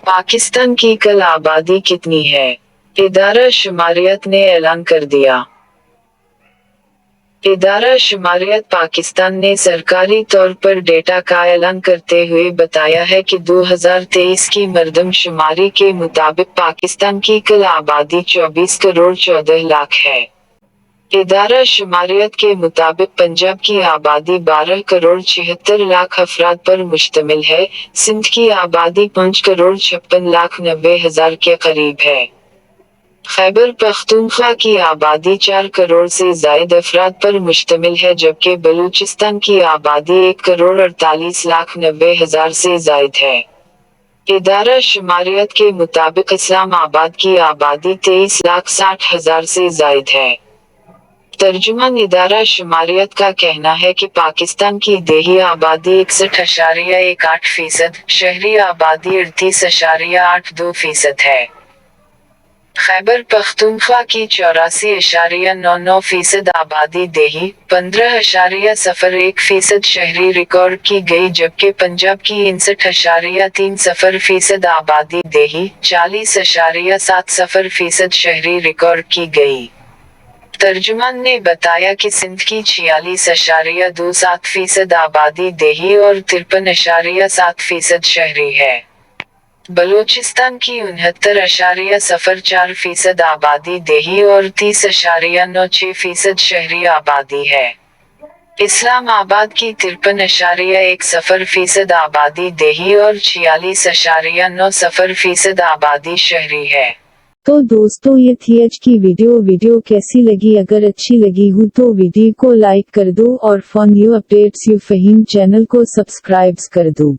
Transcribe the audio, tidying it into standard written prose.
पाकिस्तान की कल आबादी कितनी है? इदारा शुमारियत ने ऐलान कर दिया। इदारा शुमारियत पाकिस्तान ने सरकारी तौर पर डेटा का ऐलान करते हुए बताया है कि 2023 की मर्दमशुमारी के मुताबिक पाकिस्तान की कुल आबादी 24 करोड़ 14 लाख है। इदारा शुमारियत के मुताबिक पंजाब की आबादी 12 करोड़ 76 लाख अफराद पर मुश्तमिल है, सिंध की आबादी 5 करोड़ 56 लाख 90 हजार के करीब है। खैबर पख्तूनख्वा की आबादी 4 करोड़ से जायद अफराद पर मुश्तमिल है, जबकि बलूचिस्तान की आबादी 1 करोड़ 48 लाख 90 हजार से जायद है। इदारा शुमारियत के मुताबिक इस्लामाबाद की आबादी 23 लाख 60 हजार से जायद है। तर्जुमान इदारा शुमारियत का कहना है कि पाकिस्तान की देही आबादी 61.18%, शहरी आबादी 38.82% है। खैबर पख्तूनख्वा की 84.99% आबादी देही, 15.01% शहरी रिकॉर्ड की गई, जबकि पंजाब की 59.30% आबादी देही, 40.70% शहरी रिकॉर्ड की गई। तर्जुमान ने बताया कि सिंध की 46.27% आबादी देही और 53.7% शहरी है। बलूचिस्तान की 69.04% आबादी देही और 30.96% शहरी आबादी है। इस्लामाबाद की 53.10% आबादी देही और 46.90% आबादी शहरी है। तो दोस्तों, ये थी आज की वीडियो कैसी लगी? अगर अच्छी लगी हो तो वीडियो को लाइक कर दो और for new updates you Fahim channel को सब्सक्राइब कर दो।